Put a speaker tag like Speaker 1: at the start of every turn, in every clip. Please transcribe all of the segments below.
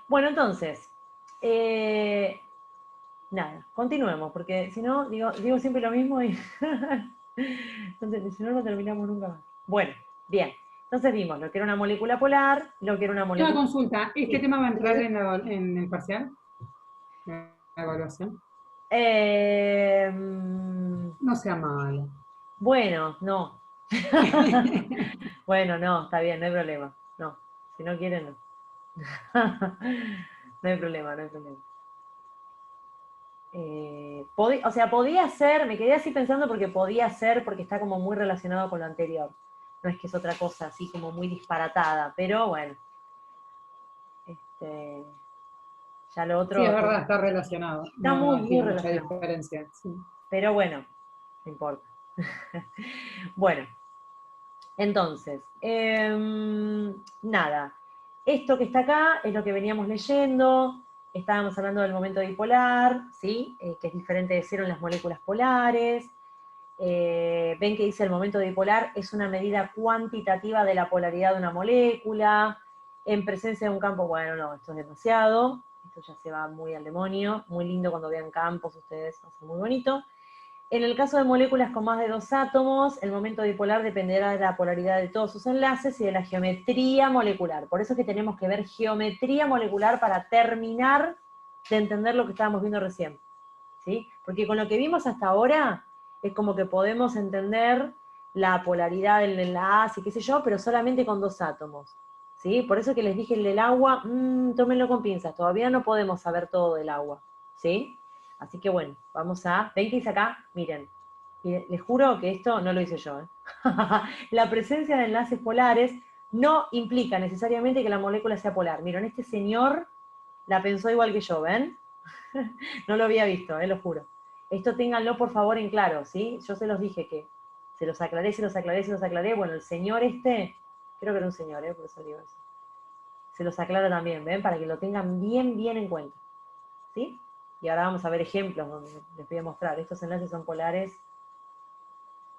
Speaker 1: Bueno, entonces, nada, continuemos, porque si no, digo siempre lo mismo y entonces, si no, no terminamos nunca más. Bueno, bien. Entonces vimos lo que era una molécula polar, lo que era una
Speaker 2: Una
Speaker 1: molécula...
Speaker 2: consulta, ¿este
Speaker 1: Sí.
Speaker 2: tema va a entrar en el parcial? ¿En la evaluación?
Speaker 1: Eh,
Speaker 2: No sea malo.
Speaker 1: bueno, no. Bueno, no, está bien, no hay problema. No, si no quieren, no. No hay problema, no hay problema. O sea, podía ser, me quedé así pensando porque podía ser, porque está como muy relacionado con lo anterior. No es que es otra cosa así como muy disparatada, pero bueno. Ya lo
Speaker 2: Sí, es
Speaker 1: otro
Speaker 2: verdad, está relacionado.
Speaker 1: está
Speaker 2: No,
Speaker 1: muy,
Speaker 2: no
Speaker 1: muy
Speaker 2: tiene mucha
Speaker 1: relacionado.
Speaker 2: diferencia. Sí.
Speaker 1: Pero bueno, no importa. Bueno, entonces, nada. Esto que está acá es lo que veníamos leyendo. Estábamos hablando del momento dipolar, ¿sí? Que es diferente de cero en las moléculas polares. Ven que dice el momento dipolar es una medida cuantitativa de la polaridad de una molécula en presencia de un campo. Bueno, no, esto es demasiado. Esto ya se va muy al demonio. Muy lindo cuando vean campos ustedes, va a ser muy bonito. En el caso de moléculas con más de 2 átomos, el momento dipolar dependerá de la polaridad de todos sus enlaces y de la geometría molecular. Por eso es que tenemos que ver geometría molecular para terminar de entender lo que estábamos viendo recién. ¿Sí? Porque con lo que vimos hasta ahora, es como que podemos entender la polaridad del enlace, qué sé yo, pero solamente con 2 átomos. ¿Sí? Por eso que les dije el del agua, tómenlo con pinzas, todavía no podemos saber todo del agua. ¿Sí? Así que bueno, vamos a, ven que dice acá, miren, y les juro que esto no lo hice yo. La presencia de enlaces polares no implica necesariamente que la molécula sea polar. Miren, este señor la pensó igual que yo, ¿ven? No lo había visto, lo juro. Esto ténganlo por favor en claro, ¿sí? Yo se los dije que se los aclaré, se los aclaré, se los aclaré. Bueno, el señor creo que era un señor, por eso digo eso. Se los aclaro también, ¿ven? Para que lo tengan bien, bien en cuenta, ¿sí? Y ahora vamos a ver ejemplos donde les voy a mostrar. Estos enlaces son polares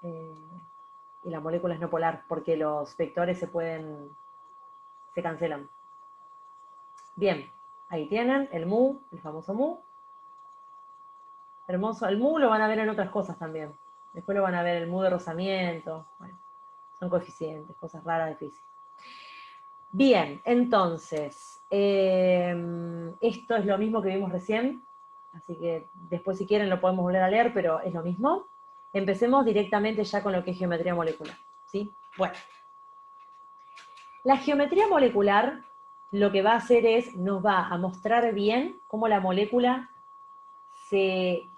Speaker 1: y la molécula es no polar, porque los vectores se cancelan. Bien, ahí tienen el mu, el famoso mu. Hermoso. El mu lo van a ver en otras cosas también. Después lo van a ver el mu de rozamiento. Bueno, son coeficientes, cosas raras de física. Bien, entonces, esto es lo mismo que vimos recién, así que después si quieren lo podemos volver a leer, pero es lo mismo. Empecemos directamente ya con lo que es geometría molecular, ¿sí? Bueno, la geometría molecular lo que va a hacer es, nos va a mostrar bien cómo la molécula se,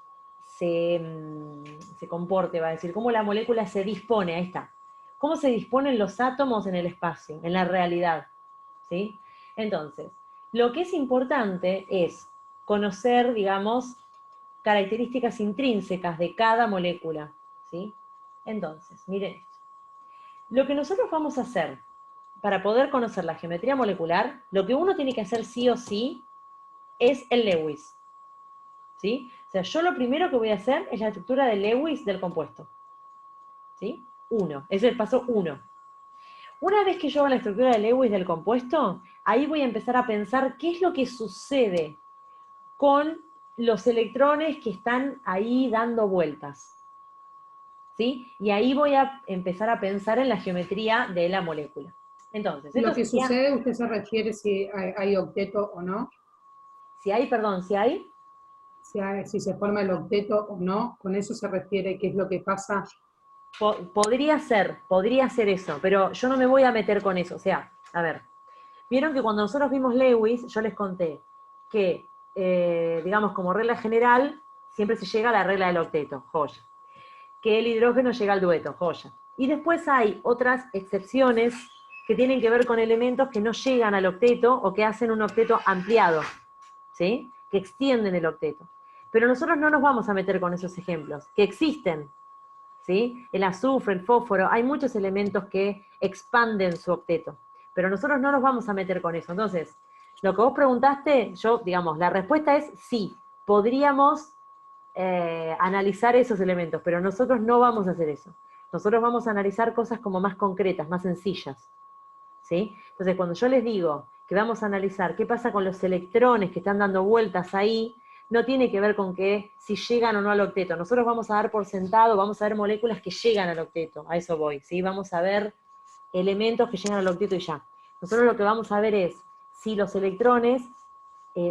Speaker 1: se comporte, va a decir, cómo la molécula se dispone, ahí está. Cómo se disponen los átomos en el espacio, en la realidad, ¿sí? Entonces, lo que es importante es conocer, digamos, características intrínsecas de cada molécula, ¿sí? Entonces, miren esto. Lo que nosotros vamos a hacer para poder conocer la geometría molecular, lo que uno tiene que hacer sí o sí es el Lewis, ¿sí? O sea, yo lo primero que voy a hacer es la estructura de Lewis del compuesto, ¿sí? Es el paso 1. Una vez que yo haga la estructura de Lewis del compuesto, ahí voy a empezar a pensar qué es lo que sucede con los electrones que están ahí dando vueltas, ¿sí? Y ahí voy a empezar a pensar en la geometría de la molécula. Entonces,
Speaker 2: Lo
Speaker 1: esto
Speaker 2: que
Speaker 1: sería,
Speaker 2: sucede, usted se refiere si hay octeto o no,
Speaker 1: si hay,
Speaker 2: si se forma el octeto o no, con eso se refiere qué es lo que pasa.
Speaker 1: podría ser eso, pero yo no me voy a meter con eso. O sea, a ver, vieron que cuando nosotros vimos Lewis, yo les conté que, digamos, como regla general, siempre se llega a la regla del octeto, joya. Que el hidrógeno llega al dueto, joya. Y después hay otras excepciones que tienen que ver con elementos que no llegan al octeto o que hacen un octeto ampliado, ¿sí? Que extienden el octeto. Pero nosotros no nos vamos a meter con esos ejemplos, que existen, ¿sí? El azufre, el fósforo, hay muchos elementos que expanden su octeto, pero nosotros no nos vamos a meter con eso. Entonces, lo que vos preguntaste, yo, digamos, la respuesta es sí, podríamos analizar esos elementos, pero nosotros no vamos a hacer eso. Nosotros vamos a analizar cosas como más concretas, más sencillas, ¿sí? Entonces, cuando yo les digo que vamos a analizar qué pasa con los electrones que están dando vueltas ahí, no tiene que ver con que si llegan o no al octeto. Nosotros vamos a dar por sentado, vamos a ver moléculas que llegan al octeto, a eso voy, ¿sí? Vamos a ver elementos que llegan al octeto y ya. Nosotros lo que vamos a ver es si los electrones,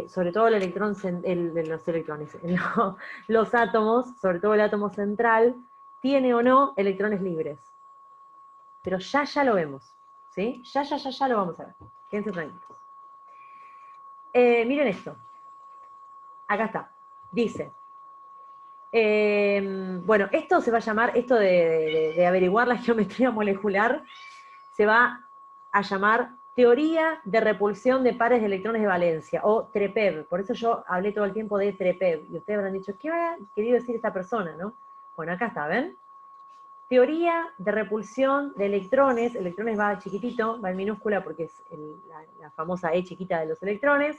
Speaker 1: sobre todo los electrones, los átomos, sobre todo el átomo central, tiene o no electrones libres. Pero ya lo vemos, ¿sí? Ya lo vamos a ver. Quédense tranquilos. Miren esto. Acá está. Dice, bueno, esto se va a llamar, esto de averiguar la geometría molecular, se va a llamar teoría de repulsión de pares de electrones de valencia, o TREPEV. Por eso yo hablé todo el tiempo de TREPEV. Y ustedes habrán dicho, ¿qué habrá querido decir esta persona, no? Bueno, acá está, ¿ven? Teoría de repulsión de electrones va chiquitito, va en minúscula porque es la famosa E chiquita de los electrones,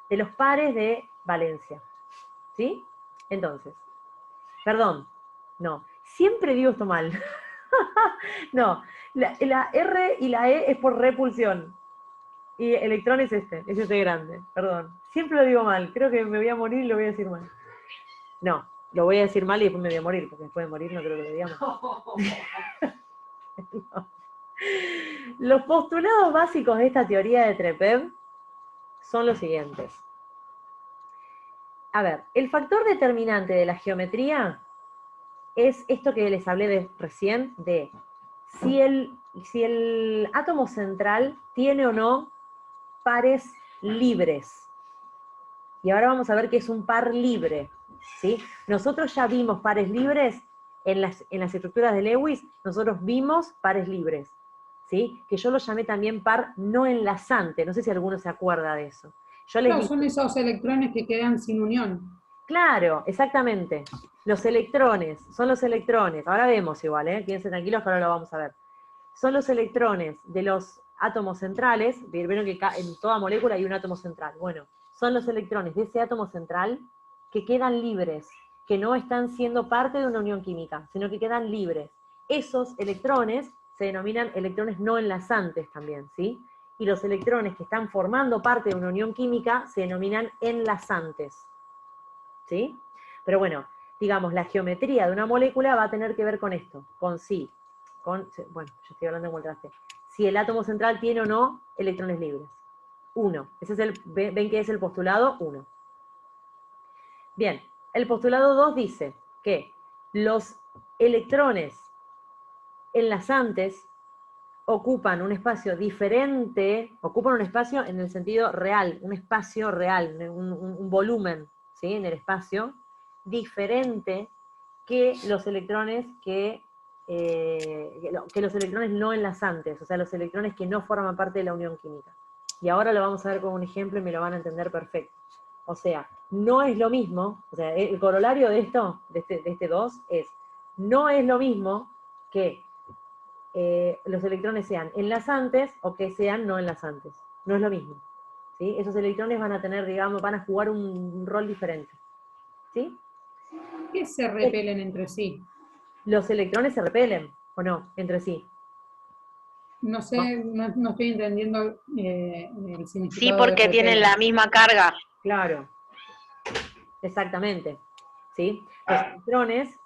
Speaker 1: de los pares de valencia. ¿Sí? Entonces, perdón, no, siempre digo esto mal. No, la R y la E es por repulsión. Y electrón es este grande, perdón. Siempre lo digo mal, creo que me voy a morir y lo voy a decir mal. No, lo voy a decir mal y después me voy a morir, porque después de morir no creo que lo digamos. No. Los postulados básicos de esta teoría de TREPEV son los siguientes. A ver, el factor determinante de la geometría es esto que les hablé recién, de si el átomo central tiene o no pares libres. Y ahora vamos a ver qué es un par libre, ¿sí? Nosotros ya vimos pares libres en las estructuras de Lewis, nosotros vimos pares libres, ¿sí? Que yo lo llamé también par no enlazante, no sé si alguno se acuerda de eso. Yo les dije,
Speaker 2: son esos electrones que quedan sin unión.
Speaker 1: claro, exactamente. Los electrones, son los electrones, ahora vemos igual, quédense tranquilos que ahora lo vamos a ver. Son los electrones de los átomos centrales, vieron que en toda molécula hay un átomo central, bueno, son los electrones de ese átomo central que quedan libres, que no están siendo parte de una unión química, sino que quedan libres. Esos electrones se denominan electrones no enlazantes también, ¿sí? Y los electrones que están formando parte de una unión química se denominan enlazantes, ¿sí? Pero bueno, digamos, la geometría de una molécula va a tener que ver con esto, con bueno, yo estoy hablando en contraste, si el átomo central tiene o no electrones libres. 1. Ese es ven que es el postulado 1. Bien, el postulado 2 dice que los electrones enlazantes ocupan un espacio diferente, ocupan un espacio en el sentido real, un espacio real, un volumen, ¿sí? En el espacio, diferente que los electrones los electrones no enlazantes, o sea, los electrones que no forman parte de la unión química. Y ahora lo vamos a ver con un ejemplo y me lo van a entender perfecto. O sea, no es lo mismo, o sea, el corolario de esto, de este 2, es, no es lo mismo que los electrones sean enlazantes o que sean no enlazantes. No es lo mismo. ¿Sí? Esos electrones van a tener, digamos, van a jugar un rol diferente. ¿Sí?
Speaker 2: ¿Qué se repelen entre sí?
Speaker 1: Los electrones se repelen, ¿o no? Entre sí.
Speaker 2: No sé, no estoy entendiendo el significado.
Speaker 3: Sí, porque tienen la misma carga.
Speaker 1: Claro. Exactamente. ¿Sí? Los electrones,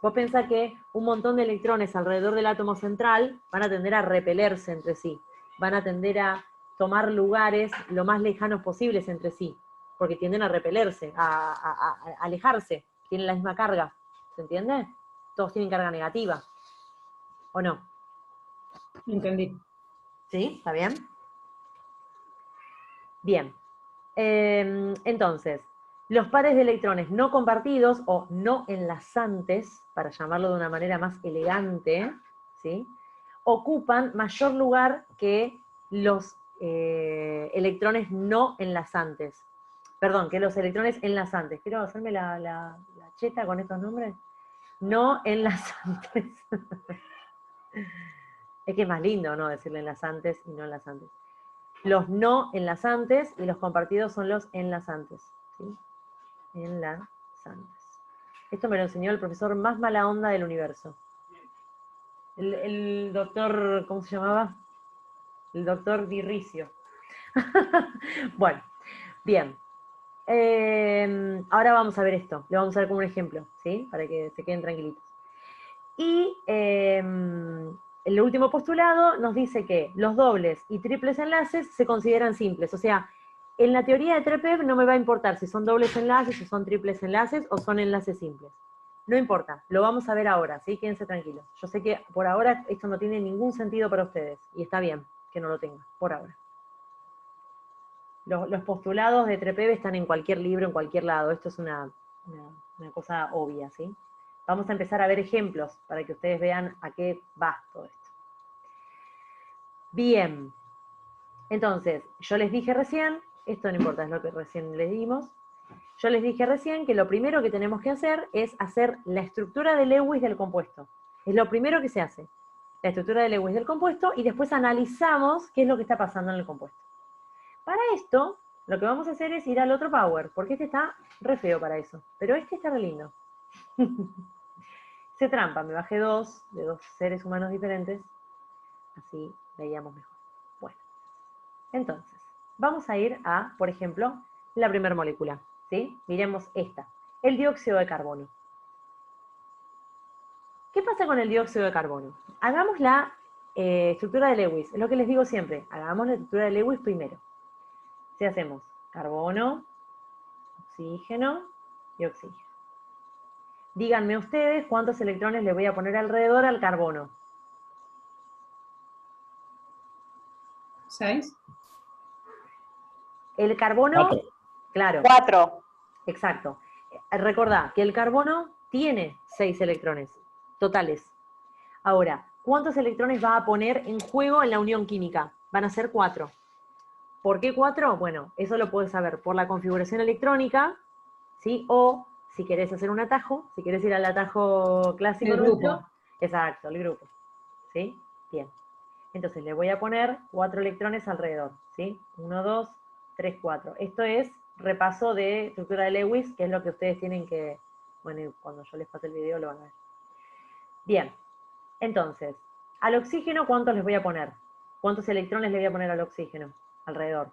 Speaker 1: vos pensás que un montón de electrones alrededor del átomo central van a tender a repelerse entre sí. Van a tender a tomar lugares lo más lejanos posibles entre sí. Porque tienden a repelerse, a alejarse. Tienen la misma carga. ¿Se entiende? Todos tienen carga negativa. ¿O no?
Speaker 2: Entendí.
Speaker 1: ¿Sí? ¿Está bien? Bien. Entonces, los pares de electrones no compartidos o no enlazantes, para llamarlo de una manera más elegante, ¿sí? Ocupan mayor lugar que los electrones no enlazantes. Perdón, que los electrones enlazantes. Quiero hacerme la cheta con estos nombres. No enlazantes. Es que es más lindo, ¿no? Decirle enlazantes y no enlazantes. Los no enlazantes y los compartidos son los enlazantes. ¿Sí? Enlazantes. Esto me lo enseñó el profesor más mala onda del universo. El doctor, ¿cómo se llamaba? El doctor Dirricio. Bueno, bien. Ahora vamos a ver esto. Lo vamos a ver como un ejemplo, ¿sí? Para que se queden tranquilitos. Y el último postulado nos dice que los dobles y triples enlaces se consideran simples. O sea, en la teoría de TREPEB no me va a importar si son dobles enlaces o son triples enlaces o son enlaces simples. No importa, lo vamos a ver ahora, ¿sí? Quédense tranquilos. Yo sé que por ahora esto no tiene ningún sentido para ustedes, y está bien que no lo tenga, por ahora. Los postulados de TREPEB están en cualquier libro, en cualquier lado. Esto es una cosa obvia, ¿sí? Vamos a empezar a ver ejemplos para que ustedes vean a qué va todo esto. Bien. Entonces, yo les dije recién, esto no importa, es lo que recién les dimos. Yo les dije recién que lo primero que tenemos que hacer es hacer la estructura de Lewis del compuesto. Es lo primero que se hace. La estructura de Lewis del compuesto y después analizamos qué es lo que está pasando en el compuesto. Para esto, lo que vamos a hacer es ir al otro power, porque este está re feo para eso, pero este está re lindo. Se trampa, me bajé dos, de dos seres humanos diferentes, así veíamos mejor. Bueno, entonces, vamos a ir a, por ejemplo, la primera molécula, ¿sí? Miremos esta, el dióxido de carbono. ¿Qué pasa con el dióxido de carbono? Hagamos la estructura de Lewis, es lo que les digo siempre, hagamos la estructura de Lewis primero. Si hacemos carbono, oxígeno y oxígeno. Díganme ustedes cuántos electrones le voy a poner alrededor al carbono.
Speaker 2: 6.
Speaker 1: El carbono,
Speaker 4: 4.
Speaker 1: claro,
Speaker 3: 4.
Speaker 1: exacto. Recordá que el carbono tiene 6 electrones totales. Ahora, ¿cuántos electrones va a poner en juego en la unión química? Van a ser 4. ¿Por qué 4? Bueno, eso lo puedes saber por la configuración electrónica, ¿sí? O si querés hacer un atajo, si querés ir al atajo clásico
Speaker 2: El
Speaker 1: nuestro.
Speaker 2: grupo.
Speaker 1: Exacto, el grupo. ¿Sí? Bien. Entonces le voy a poner 4 electrones alrededor, ¿sí? 1, 2, 3, 4. Esto es repaso de estructura de Lewis, que es lo que ustedes tienen que, bueno, cuando yo les pase el video lo van a ver. Bien, entonces, al oxígeno, ¿cuántos les voy a poner? ¿Cuántos electrones le voy a poner al oxígeno alrededor?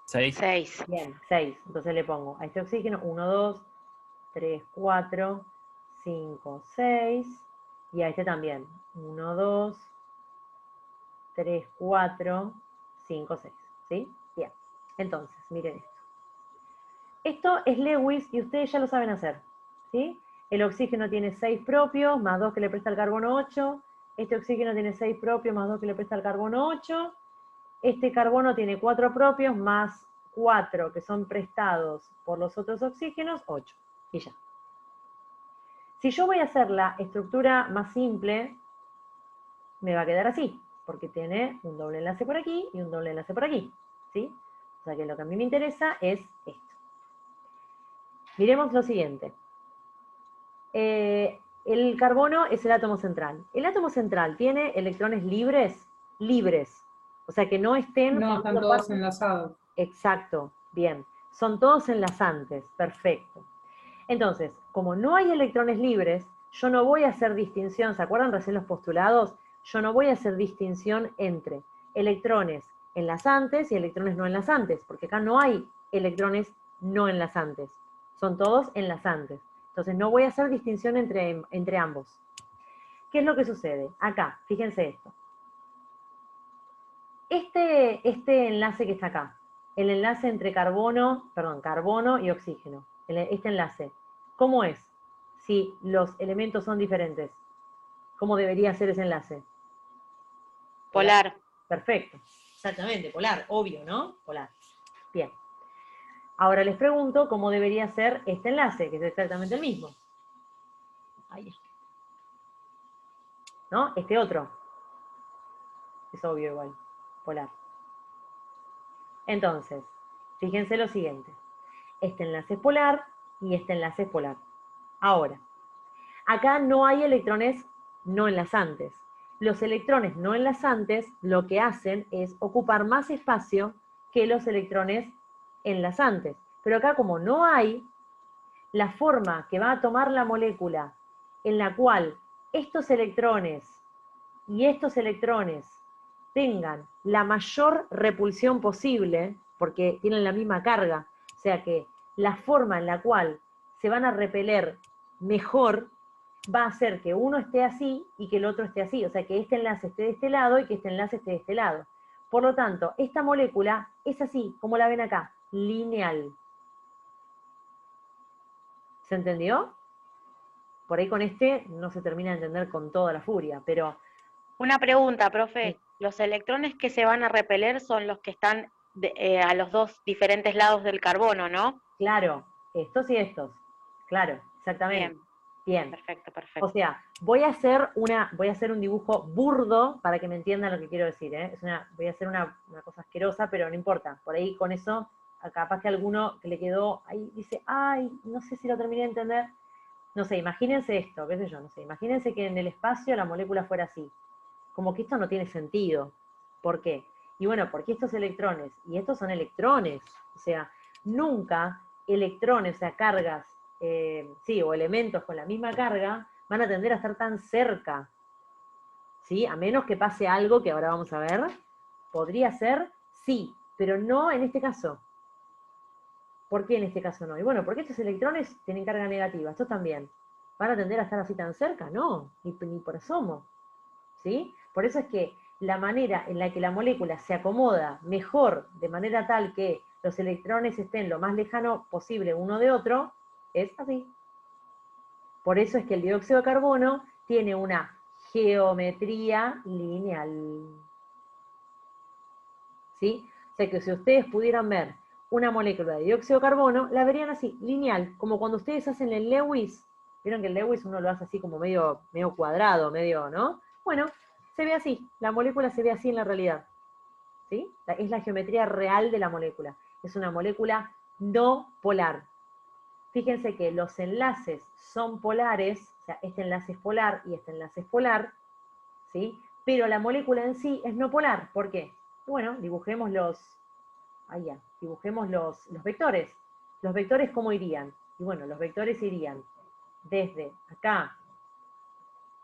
Speaker 4: 6.
Speaker 3: 6.
Speaker 1: Bien, 6. Entonces le pongo a este oxígeno 1, 2, 3, 4, 5, 6. Y a este también. 1, 2, 3, 4, 5, 6. ¿Sí? Bien. Entonces, miren esto. Esto es Lewis y ustedes ya lo saben hacer. ¿Sí? El oxígeno tiene 6 propios, más 2 que le presta el carbono 8. Este oxígeno tiene 6 propios, más 2 que le presta el carbono 8. Este carbono tiene 4 propios, más 4 que son prestados por los otros oxígenos, 8. Y ya. Si yo voy a hacer la estructura más simple, me va a quedar así, porque tiene un doble enlace por aquí y un doble enlace por aquí, ¿sí? O sea que lo que a mí me interesa es esto. Miremos lo siguiente. El carbono es el átomo central. El átomo central tiene electrones libres, o sea que no estén...
Speaker 2: No, están todos enlazados.
Speaker 1: Exacto, bien. Son todos enlazantes, perfecto. Entonces, como no hay electrones libres, yo no voy a hacer distinción, ¿se acuerdan recién los postulados? Yo no voy a hacer distinción entre electrones enlazantes y electrones no enlazantes, porque acá no hay electrones no enlazantes, son todos enlazantes. Entonces no voy a hacer distinción entre ambos. ¿Qué es lo que sucede? Acá, fíjense esto. Este enlace que está acá, el enlace entre carbono y oxígeno, este enlace, ¿cómo es? Si los elementos son diferentes, ¿cómo debería ser ese enlace?
Speaker 3: Polar.
Speaker 1: Perfecto, exactamente, polar, obvio, ¿no? Polar. Bien. Ahora les pregunto cómo debería ser este enlace, que es exactamente el mismo. Ahí. ¿No? Este otro. Es obvio igual, polar. Entonces, fíjense lo siguiente. Este enlace es polar y este enlace es polar. Ahora, acá no hay electrones no enlazantes. Los electrones no enlazantes lo que hacen es ocupar más espacio que los electrones enlazantes. Pero acá como no hay, la forma que va a tomar la molécula en la cual estos electrones y estos electrones tengan la mayor repulsión posible, porque tienen la misma carga, o sea que la forma en la cual se van a repeler mejor va a hacer que uno esté así y que el otro esté así, o sea que este enlace esté de este lado y que este enlace esté de este lado. Por lo tanto, esta molécula es así, como la ven acá, lineal. ¿Se entendió? Por ahí con este no se termina de entender con toda la furia, pero...
Speaker 3: Una pregunta, profe. Los electrones que se van a repeler son los que están a los dos diferentes lados del carbono, ¿no?
Speaker 1: Claro, estos y estos. Claro, exactamente.
Speaker 3: Bien,
Speaker 1: Bien.
Speaker 3: perfecto,
Speaker 1: O
Speaker 3: perfecto.
Speaker 1: sea, voy a hacer un dibujo burdo para que me entiendan lo que quiero decir, ¿eh? Voy a hacer una cosa asquerosa, pero no importa. Por ahí con eso, capaz que alguno que le quedó ahí dice, ay, no sé si lo terminé de entender. No sé, imagínense esto, qué sé yo, no sé. Imagínense que en el espacio la molécula fuera así. Como que esto no tiene sentido. ¿Por qué? Y bueno, porque estos electrones, y estos son electrones, o sea, nunca electrones, o sea, cargas, sí, o elementos con la misma carga, van a tender a estar tan cerca, ¿sí? A menos que pase algo que ahora vamos a ver, podría ser, sí, pero no en este caso. ¿Por qué en este caso no? Y bueno, porque estos electrones tienen carga negativa, estos también. ¿Van a tender a estar así tan cerca? No, ni por asomo. ¿Sí? Por eso es que la manera en la que la molécula se acomoda mejor, de manera tal que los electrones estén lo más lejano posible uno de otro, es así. Por eso es que el dióxido de carbono tiene una geometría lineal. ¿Sí? O sea que si ustedes pudieran ver una molécula de dióxido de carbono, la verían así, lineal, como cuando ustedes hacen el Lewis. Vieron que el Lewis uno lo hace así como medio cuadrado, medio, ¿no? Bueno, se ve así, la molécula se ve así en la realidad. ¿Sí? Es la geometría real de la molécula. Es una molécula no polar. Fíjense que los enlaces son polares, o sea, este enlace es polar y este enlace es polar, ¿sí? Pero la molécula en sí es no polar. ¿Por qué? Bueno, dibujemos dibujemos los vectores. ¿Los vectores cómo irían? Y bueno, los vectores irían desde acá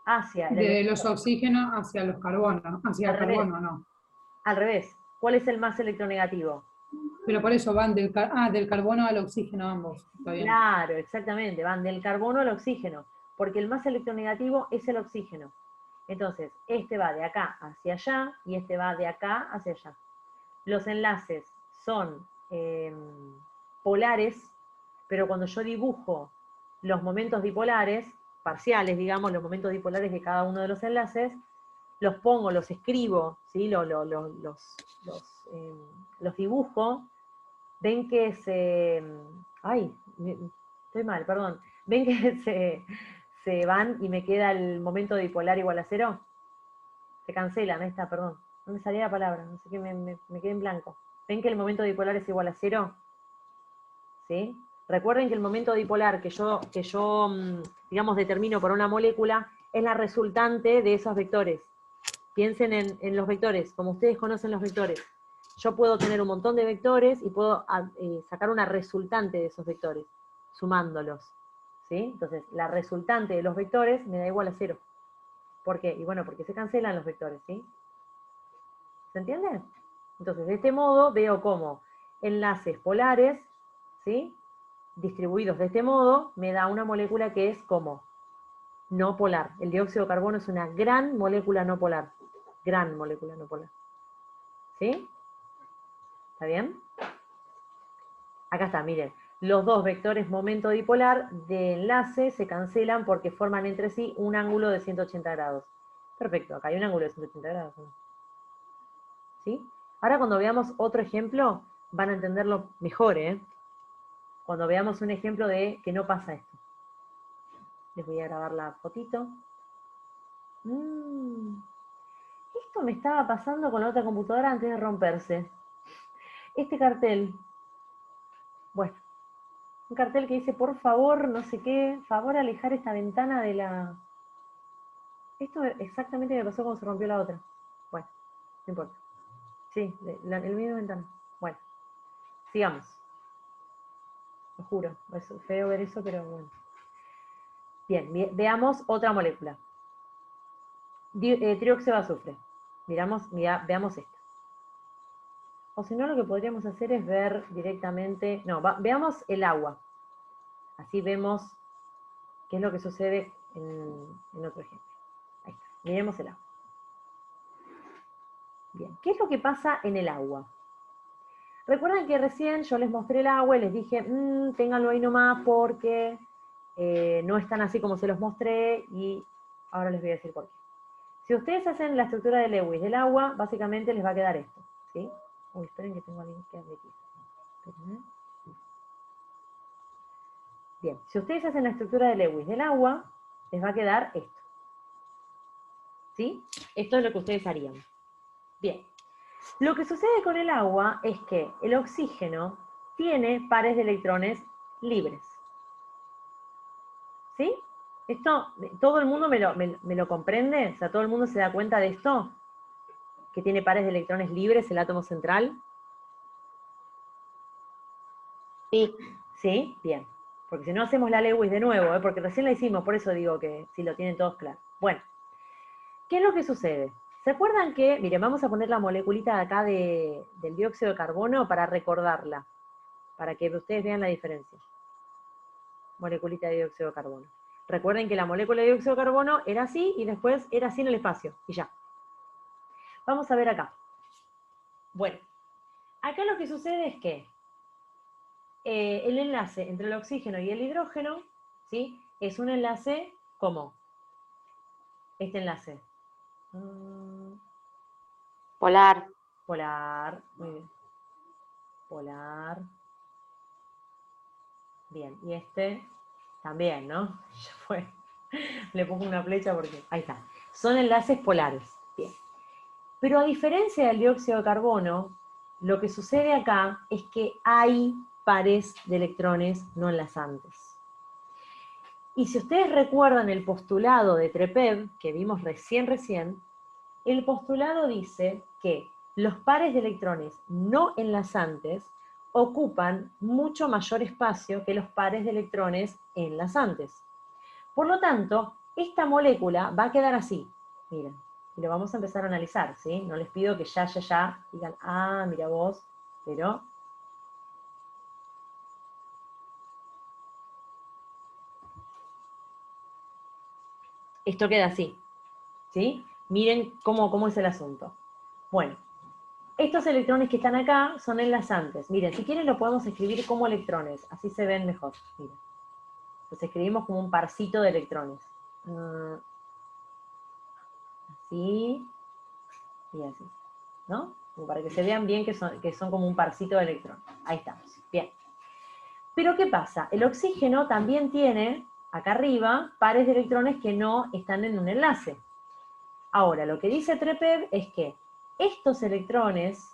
Speaker 1: hacia el
Speaker 2: De
Speaker 1: elemento,
Speaker 2: los oxígenos hacia los carbonos, hacia
Speaker 1: al
Speaker 2: el
Speaker 1: revés,
Speaker 2: carbono, no.
Speaker 1: al revés. ¿Cuál es el más electronegativo?
Speaker 2: Pero por eso van del carbono al oxígeno ambos. Está bien.
Speaker 1: Claro, exactamente, van del carbono al oxígeno, porque el más electronegativo es el oxígeno. Entonces, este va de acá hacia allá y este va de acá hacia allá. Los enlaces son polares, pero cuando yo dibujo los momentos dipolares, parciales, digamos, los momentos dipolares de cada uno de los enlaces, los pongo, los escribo, ¿sí? Los dibujo, ven que ay, estoy mal, perdón. Ven que se van y me queda el momento dipolar igual a cero. Se cancelan, ahí está, perdón. No me salía la palabra, no sé qué, me quedé en blanco. ¿Ven que el momento dipolar es igual a cero? ¿Sí? Recuerden que el momento dipolar que yo digamos, determino por una molécula es la resultante de esos vectores. Piensen en los vectores, como ustedes conocen los vectores. Yo puedo tener un montón de vectores y puedo sacar una resultante de esos vectores, sumándolos. ¿Sí? Entonces, la resultante de los vectores me da igual a cero. ¿Por qué? Y bueno, porque se cancelan los vectores, ¿sí? ¿Se entiende? Entonces, de este modo veo cómo enlaces polares, ¿sí? Distribuidos de este modo, me da una molécula que es como no polar. El dióxido de carbono es una gran molécula no polar. Gran molécula no polar. ¿Sí? ¿Está bien? Acá está, miren. Los dos vectores momento dipolar de enlace se cancelan porque forman entre sí un ángulo de 180 grados. Perfecto, acá hay un ángulo de 180 grados. ¿No? ¿Sí? Ahora cuando veamos otro ejemplo, van a entenderlo mejor, ¿eh? Cuando veamos un ejemplo de que no pasa esto. Les voy a grabar la fotito. Esto me estaba pasando con la otra computadora antes de romperse. Este cartel, bueno, un cartel que dice, por favor, no sé qué, favor alejar esta ventana de la... Esto exactamente me pasó cuando se rompió la otra. Bueno, no importa. Sí, el mismo ventana. Bueno, sigamos. Lo juro, es feo ver eso, pero bueno. Bien, veamos otra molécula. trióxido de azufre. Veamos esto. O si no, lo que podríamos hacer es ver directamente... No, veamos el agua. Así vemos qué es lo que sucede en otro ejemplo. Ahí está, miremos el agua. Bien, ¿qué es lo que pasa en el agua? Recuerden que recién yo les mostré el agua y les dije, ténganlo ahí nomás porque no están así como se los mostré y ahora les voy a decir por qué. Si ustedes hacen la estructura de Lewis del agua, básicamente les va a quedar esto, ¿sí? Uy, esperen que tengo a alguien que hable aquí. Esperen, Bien, si ustedes hacen la estructura de Lewis del agua, les va a quedar esto. ¿Sí? Esto es lo que ustedes harían. Bien. Lo que sucede con el agua es que el oxígeno tiene pares de electrones libres. ¿Sí? Esto, ¿todo el mundo me lo comprende? O sea, ¿todo el mundo se da cuenta de esto? ¿Que tiene pares de electrones libres el átomo central?
Speaker 3: Sí.
Speaker 1: ¿Sí? Bien. Porque si no hacemos la Lewis de nuevo, porque recién la hicimos, por eso digo que si lo tienen todos claro. Bueno, ¿qué es lo que sucede? ¿Se acuerdan que, miren, vamos a poner la moleculita de acá del dióxido de carbono para recordarla, para que ustedes vean la diferencia? Moleculita de dióxido de carbono. Recuerden que la molécula de dióxido de carbono era así y después era así en el espacio, y ya. Vamos a ver acá. Bueno, acá lo que sucede es que el enlace entre el oxígeno y el hidrógeno, ¿sí? Es un enlace como este enlace.
Speaker 3: Polar.
Speaker 1: Polar, muy bien. Polar. Bien, y este también, ¿no? Ya fue. Le pongo una flecha porque... Ahí está. Son enlaces polares. Bien. Pero a diferencia del dióxido de carbono, lo que sucede acá es que hay pares de electrones no enlazantes. Y si ustedes recuerdan el postulado de Trepev, que vimos recién, el postulado dice que los pares de electrones no enlazantes ocupan mucho mayor espacio que los pares de electrones enlazantes. Por lo tanto, esta molécula va a quedar así. Miren, y lo vamos a empezar a analizar, ¿sí? No les pido que ya digan, mira vos, pero... Esto queda así, ¿sí? Miren cómo es el asunto. Bueno, estos electrones que están acá son enlazantes. Miren, si quieren lo podemos escribir como electrones, así se ven mejor. Miren. Los escribimos como un parcito de electrones. Así y así, ¿no? Como para que se vean bien que son como un parcito de electrones. Ahí estamos, bien. Pero ¿qué pasa? El oxígeno también tiene, acá arriba, pares de electrones que no están en un enlace. Ahora, lo que dice Trepev es que estos electrones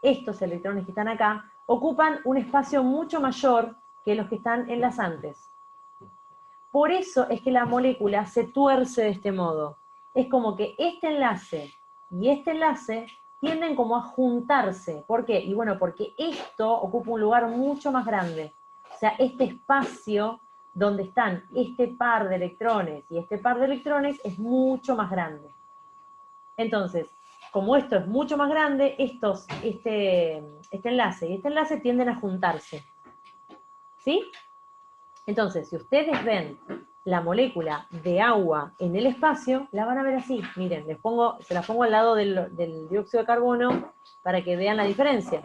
Speaker 1: que están acá, ocupan un espacio mucho mayor que los que están enlazantes. Por eso es que la molécula se tuerce de este modo. Es como que este enlace y este enlace tienden como a juntarse. ¿Por qué? Y bueno, porque esto ocupa un lugar mucho más grande. O sea, este espacio donde están este par de electrones y este par de electrones es mucho más grande. Entonces, como esto es mucho más grande, este enlace y este enlace tienden a juntarse. ¿Sí? Entonces, si ustedes ven la molécula de agua en el espacio, la van a ver así. Miren, se las pongo al lado del dióxido de carbono para que vean la diferencia.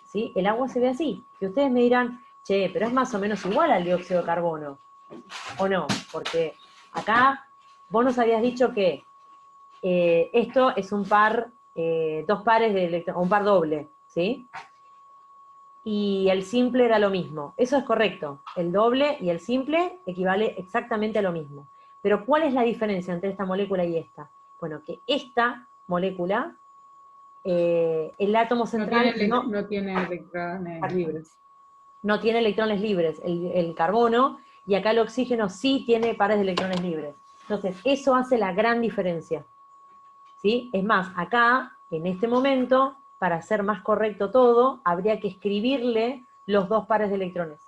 Speaker 1: ¿Sí? El agua se ve así. Y ustedes me dirán, che, pero es más o menos igual al dióxido de carbono. ¿O no? Porque acá vos nos habías dicho que esto es un par, dos pares de electrones, un par doble, ¿sí? Y el simple era lo mismo. Eso es correcto. El doble y el simple equivale exactamente a lo mismo. Pero ¿cuál es la diferencia entre esta molécula y esta? Bueno, que esta molécula, el átomo central
Speaker 2: no tiene electrones libres.
Speaker 1: No tiene electrones libres, el carbono, y acá el oxígeno sí tiene pares de electrones libres. Entonces, eso hace la gran diferencia. ¿Sí? Es más, acá, en este momento, para hacer más correcto todo, habría que escribirle los dos pares de electrones.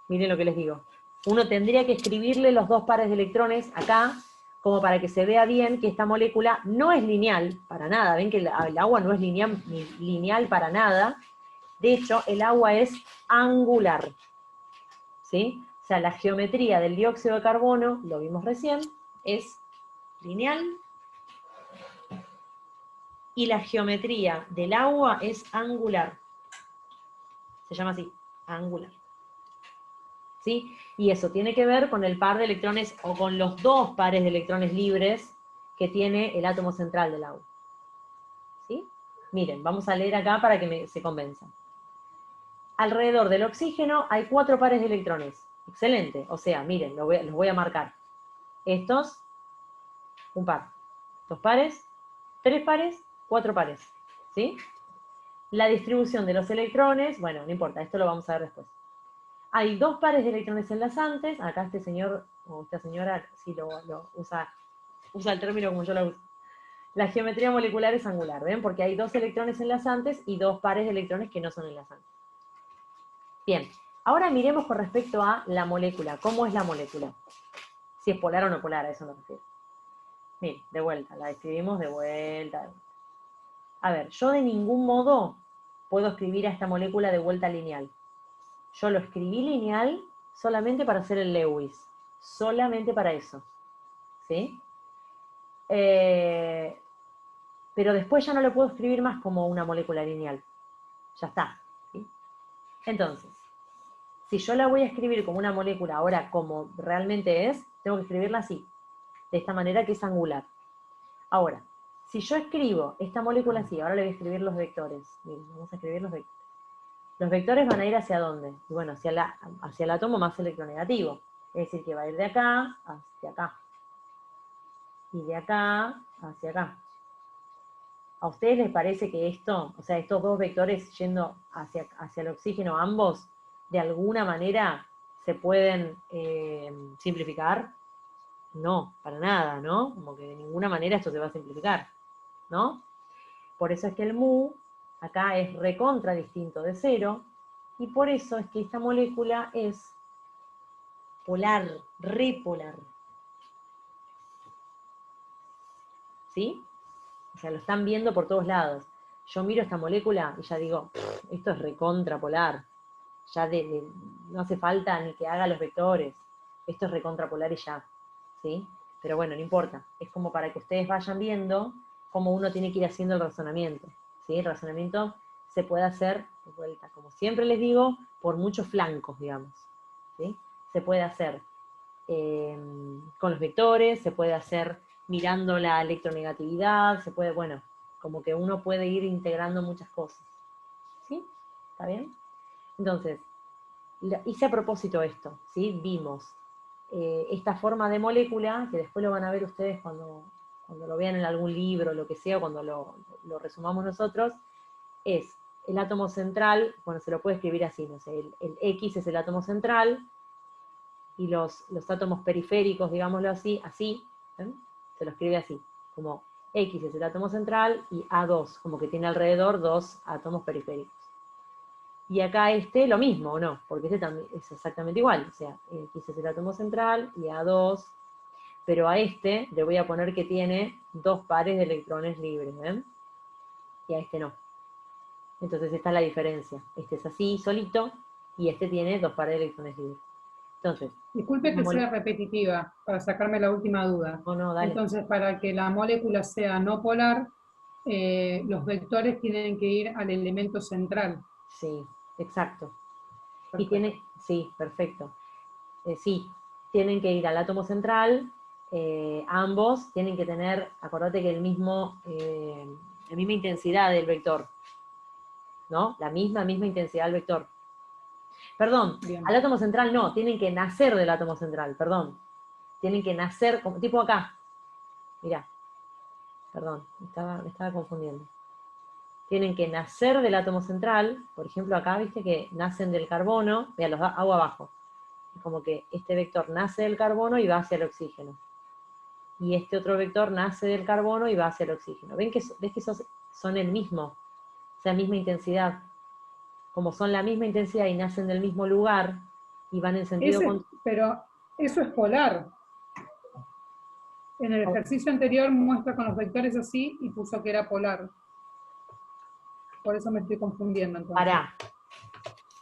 Speaker 1: Miren lo que les digo. uno tendría que escribirle los dos pares de electrones acá, como para que se vea bien que esta molécula no es lineal, para nada. Ven que el agua no es lineal para nada. De hecho, el agua es angular. ¿Sí? O sea, la geometría del dióxido de carbono, lo vimos recién, es lineal. Y la geometría del agua es angular. Se llama así, angular. ¿Sí? Y eso tiene que ver con el par de electrones, o con los dos pares de electrones libres que tiene el átomo central del agua. ¿Sí? Miren, vamos a leer acá para que se convenzan. Alrededor del oxígeno hay 4 pares de electrones. Excelente. O sea, miren, los voy a marcar. Estos, un par. 2 pares, 3 pares, 4 pares. ¿Sí? La distribución de los electrones, bueno, no importa, esto lo vamos a ver después. Hay 2 pares de electrones enlazantes. Acá este señor, o esta señora, sí lo usa el término como yo lo uso. La geometría molecular es angular, ¿ven? Porque hay 2 electrones enlazantes y 2 pares de electrones que no son enlazantes. Bien, ahora miremos con respecto a la molécula. ¿Cómo es la molécula? Si es polar o no polar, a eso me refiero. Miren, de vuelta, la escribimos de vuelta. A ver, yo de ningún modo puedo escribir a esta molécula de vuelta lineal. Yo lo escribí lineal solamente para hacer el Lewis. Solamente para eso. ¿Sí? Pero después ya no lo puedo escribir más como una molécula lineal. Ya está. ¿Sí? Entonces, si yo la voy a escribir como una molécula ahora como realmente es, tengo que escribirla así. De esta manera que es angular. Ahora, si yo escribo esta molécula así, ahora le voy a escribir los vectores. Miren, vamos a escribir los vectores. Los vectores van a ir ¿hacia dónde? Y bueno, hacia el átomo más electronegativo. Es decir, que va a ir de acá hacia acá. Y de acá hacia acá. ¿A ustedes les parece que esto, o sea, estos dos vectores yendo hacia el oxígeno ambos, de alguna manera se pueden simplificar? No, para nada, ¿no? Como que de ninguna manera esto se va a simplificar, ¿no? Por eso es que el mu acá es recontra distinto de 0, y por eso es que esta molécula es polar, repolar. ¿Sí? O sea, lo están viendo por todos lados. Yo miro esta molécula y ya digo, esto es recontra polar. Ya no hace falta ni que haga los vectores. Esto es recontra polar y ya. ¿Sí? Pero bueno, no importa. Es como para que ustedes vayan viendo cómo uno tiene que ir haciendo el razonamiento. ¿Sí? El razonamiento se puede hacer, de vuelta, como siempre les digo, por muchos flancos, digamos. ¿Sí? Se puede hacer con los vectores, se puede hacer mirando la electronegatividad, se puede, bueno, como que uno puede ir integrando muchas cosas. ¿Sí? ¿Está bien? Entonces, hice a propósito esto, ¿sí? Vimos esta forma de molécula, que después lo van a ver ustedes cuando lo vean en algún libro, lo que sea, cuando lo resumamos nosotros, es el átomo central, bueno, se lo puede escribir así, no sé, el X es el átomo central, y los átomos periféricos, digámoslo así, ¿ven? Se lo escribe así, como X es el átomo central y A2, como que tiene alrededor 2 átomos periféricos. Y acá lo mismo, ¿o no? Porque este también es exactamente igual, o sea, X es el átomo central y A2, pero a le voy a poner que tiene 2 pares de electrones libres, ¿ven? Y a este no. Entonces esta es la diferencia. Este es así, solito, y este tiene 2 pares de electrones libres. Entonces,
Speaker 2: disculpe que sea repetitiva, para sacarme la última duda.
Speaker 1: No, dale.
Speaker 2: Entonces, para que la molécula sea no polar, los vectores tienen que ir al elemento central.
Speaker 1: Sí, exacto.
Speaker 2: Perfecto.
Speaker 1: Sí, perfecto. Sí, tienen que ir al átomo central, ambos tienen que tener, acordate que la misma intensidad del vector, ¿no? La misma intensidad del vector. Perdón,
Speaker 2: Bien.
Speaker 1: al átomo central no, tienen que nacer del átomo central, perdón. Tienen que nacer, como tipo acá. Mirá, perdón, me estaba confundiendo. Tienen que nacer del átomo central, por ejemplo acá, viste que nacen del carbono, mira, los hago abajo. Es como que este vector nace del carbono y va hacia el oxígeno. Y este otro vector nace del carbono y va hacia el oxígeno. ¿Ves que son el mismo? O sea, misma intensidad. Como son la misma intensidad y nacen del mismo lugar, y van en sentido contrario.
Speaker 2: Pero eso es polar. En el ejercicio anterior muestra con los vectores así y puso que era polar. Por eso me estoy confundiendo entonces.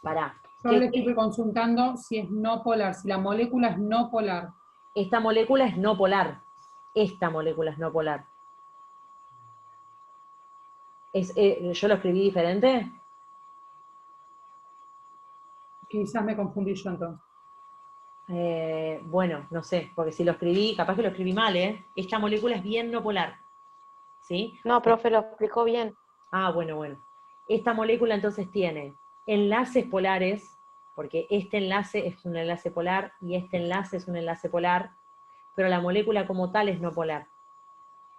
Speaker 1: Pará.
Speaker 2: Yo le estoy consultando si es no polar, si la molécula es no polar.
Speaker 1: Esta molécula es no polar. Esta molécula es no polar. ¿Yo lo escribí diferente?
Speaker 2: Quizás me confundí yo entonces.
Speaker 1: Bueno, no sé, porque si lo escribí, capaz que lo escribí mal, ¿eh? Esta molécula es bien no polar. ¿Sí?
Speaker 3: No, profe, lo explicó bien.
Speaker 1: Ah, bueno. Esta molécula entonces tiene enlaces polares, porque este enlace es un enlace polar y este enlace es un enlace polar, pero la molécula como tal es no polar.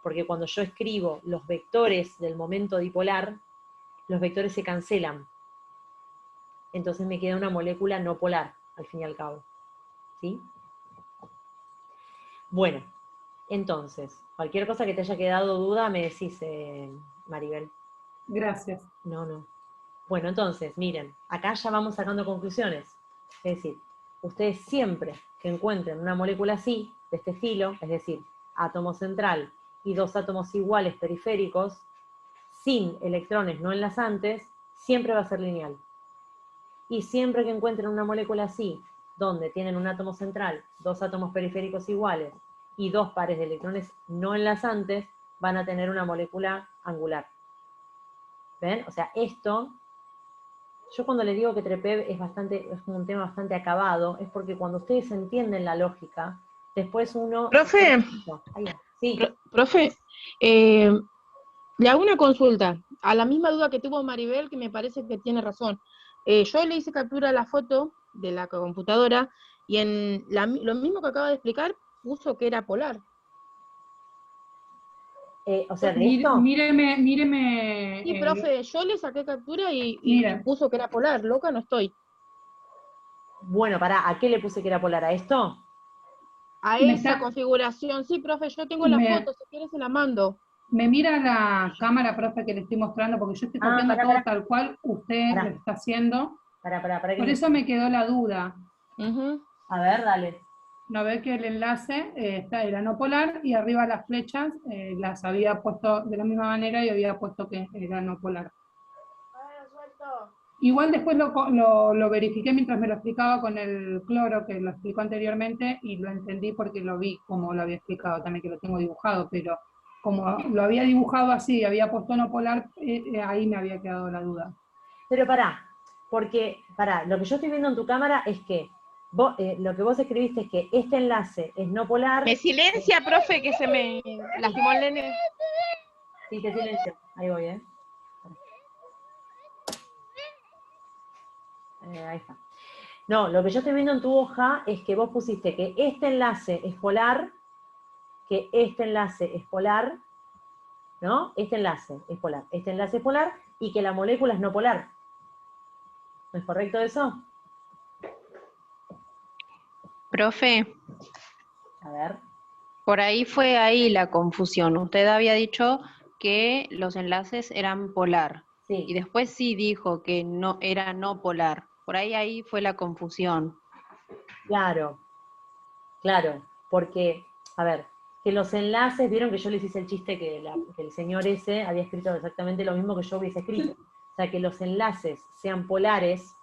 Speaker 1: Porque cuando yo escribo los vectores del momento dipolar, los vectores se cancelan. Entonces me queda una molécula no polar, al fin y al cabo. ¿Sí? Bueno, entonces, cualquier cosa que te haya quedado duda, me decís, Maribel.
Speaker 2: Gracias.
Speaker 1: No. Bueno, entonces, miren, acá ya vamos sacando conclusiones. Es decir, ustedes siempre que encuentren una molécula así, de este estilo, es decir, átomo central y dos átomos iguales periféricos, sin electrones no enlazantes, siempre va a ser lineal. Y siempre que encuentren una molécula así, donde tienen un átomo central, dos átomos periféricos iguales y dos pares de electrones no enlazantes, van a tener una molécula angular. ¿Ven? O sea, esto, yo cuando les digo que TREPEV es como un tema bastante acabado, es porque cuando ustedes entienden la lógica, después uno...
Speaker 4: Profe,
Speaker 1: Sí.
Speaker 4: profe, le hago una consulta, a la misma duda que tuvo Maribel, que me parece que tiene razón. Yo le hice captura a la foto de la computadora y en lo mismo que acaba de explicar, puso que era polar.
Speaker 1: O sea, de esto...
Speaker 2: Míreme.
Speaker 4: Sí, profe, yo le saqué captura y puso que era polar, loca no estoy.
Speaker 1: Bueno, pará, ¿a qué le puse que era polar? ¿A esto?
Speaker 4: A esa configuración, sí, profe, yo tengo la foto, si quieres se la mando.
Speaker 2: Me mira la cámara, profe, que le estoy mostrando, porque yo estoy copiando todo tal cual usted lo está haciendo. Por eso me quedó la duda.
Speaker 1: A ver, dale.
Speaker 2: No ve que el enlace era no polar y arriba las flechas las había puesto de la misma manera y había puesto que era no polar. Igual después lo verifiqué mientras me lo explicaba con el cloro, que lo explicó anteriormente, y lo entendí porque lo vi como lo había explicado, también que lo tengo dibujado, pero como lo había dibujado así, había puesto no polar, ahí me había quedado la duda.
Speaker 1: Pero lo que yo estoy viendo en tu cámara es que lo que vos escribiste es que este enlace es no polar.
Speaker 4: Me silencia, profe, que se me lastimó el nene.
Speaker 1: Sí, te silencio. Ahí voy, ahí está. No, lo que yo estoy viendo en tu hoja es que vos pusiste que este enlace es polar, que este enlace es polar, ¿no? Este enlace es polar, y que la molécula es no polar. ¿No es correcto eso?
Speaker 5: Profe.
Speaker 1: A ver.
Speaker 5: Por ahí fue la confusión. Usted había dicho que los enlaces eran polar.
Speaker 1: Sí.
Speaker 5: Y después sí dijo que no era no polar. Por ahí fue la confusión.
Speaker 1: Claro, porque, a ver, que los enlaces, vieron que yo les hice el chiste que el señor ese había escrito exactamente lo mismo que yo hubiese escrito. O sea, que los enlaces sean polares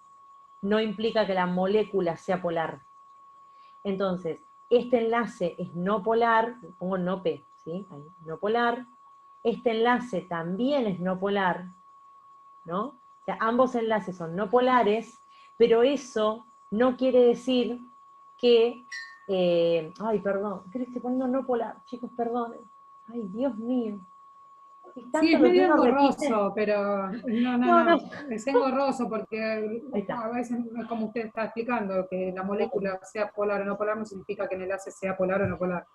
Speaker 1: no implica que la molécula sea polar. Entonces, este enlace es no polar, pongo no P, ¿sí? Ahí, no polar. Este enlace también es no polar, ¿no? O sea, ambos enlaces son no polares, pero eso no quiere decir que... ay, perdón, ¿qué le estoy poniendo no polar? Chicos, perdonen. Ay, Dios mío.
Speaker 2: Sí, es medio engorroso, pero no. Es engorroso porque a veces, como usted está explicando, que la molécula sea polar o no polar no significa que el enlace sea polar o no polar.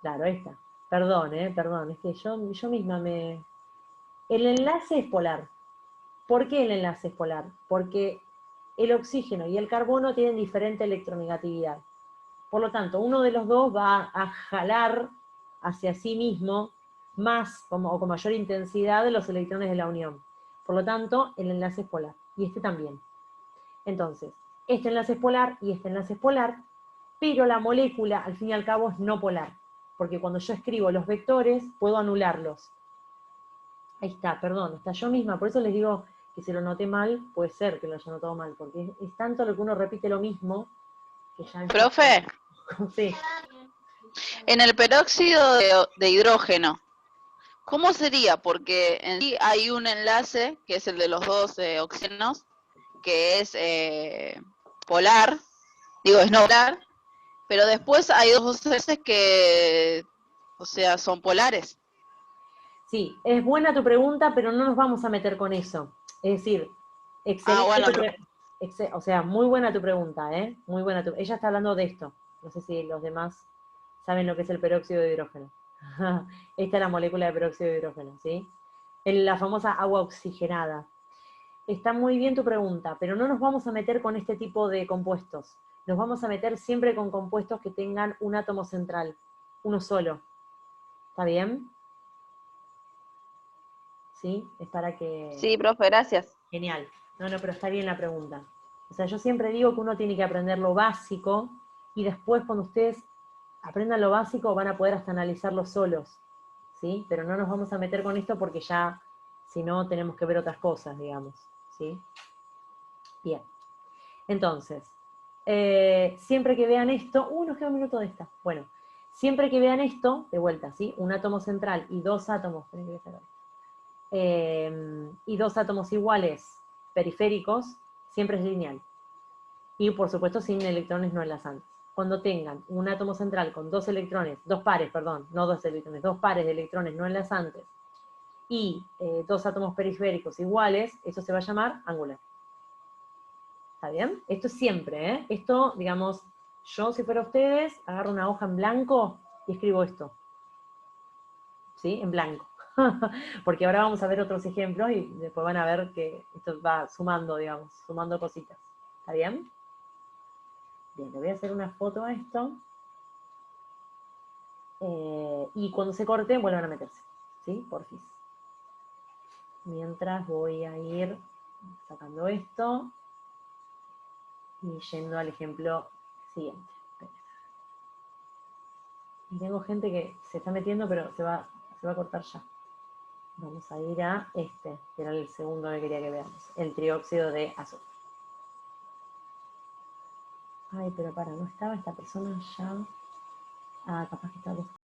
Speaker 1: Claro, ahí está. Perdón, es que yo misma me... El enlace es polar. ¿Por qué el enlace es polar? Porque el oxígeno y el carbono tienen diferente electronegatividad. Por lo tanto, uno de los dos va a jalar hacia sí mismo más o con mayor intensidad de los electrones de la unión. Por lo tanto, el enlace es polar. Y este también. Entonces, este enlace es polar y este enlace es polar, pero la molécula, al fin y al cabo, es no polar, porque cuando yo escribo los vectores, puedo anularlos. Ahí está, perdón, está yo misma, por eso les digo que si lo noté mal, puede ser que lo haya notado mal, porque es tanto lo que uno repite lo mismo, que ya...
Speaker 6: Profe,
Speaker 1: Sí.
Speaker 6: en el peróxido de hidrógeno, ¿cómo sería? Porque en sí hay un enlace, que es el de los dos oxígenos, que es polar, digo, es no polar, pero después hay dos enlaces que, o sea, son polares.
Speaker 1: Sí, es buena tu pregunta, pero no nos vamos a meter con eso. Es decir, excelente
Speaker 6: bueno,
Speaker 1: o sea, muy buena tu pregunta, ¿eh? Muy buena ella está hablando de esto. No sé si los demás saben lo que es el peróxido de hidrógeno. Esta es la molécula de peróxido de hidrógeno, ¿sí? La famosa agua oxigenada. Está muy bien tu pregunta, pero no nos vamos a meter con este tipo de compuestos. Nos vamos a meter siempre con compuestos que tengan un átomo central, uno solo. ¿Está bien? ¿Sí? Es para que...
Speaker 6: Sí, profe, gracias.
Speaker 1: Genial. No, pero está bien la pregunta. O sea, yo siempre digo que uno tiene que aprender lo básico y después cuando ustedes aprendan lo básico van a poder hasta analizarlo solos, ¿sí? Pero no nos vamos a meter con esto porque ya, si no, tenemos que ver otras cosas, digamos, ¿sí? Bien. Entonces, siempre que vean esto... nos queda un minuto de esta. Bueno, siempre que vean esto, de vuelta, ¿sí? Un átomo central y dos átomos... y dos átomos iguales periféricos, siempre es lineal. Y por supuesto sin electrones no enlazantes. Cuando tengan un átomo central con dos pares de electrones no enlazantes y dos átomos periféricos iguales, eso se va a llamar angular. ¿Está bien? Esto es siempre, ¿eh? Esto, digamos, yo si fuera ustedes, agarro una hoja en blanco y escribo esto. ¿Sí? En blanco. Porque ahora vamos a ver otros ejemplos y después van a ver que esto va sumando, digamos, sumando cositas. ¿Está bien? Bien, le voy a hacer una foto a esto. Y cuando se corte, vuelvan a meterse. ¿Sí? Porfis. Mientras voy a ir sacando esto y yendo al ejemplo siguiente. Y tengo gente que se está metiendo, pero se va a cortar ya. Vamos a ir a este, que era el segundo que quería que veamos, el trióxido de azufre. Ay, pero no estaba esta persona ya. Ah, capaz que está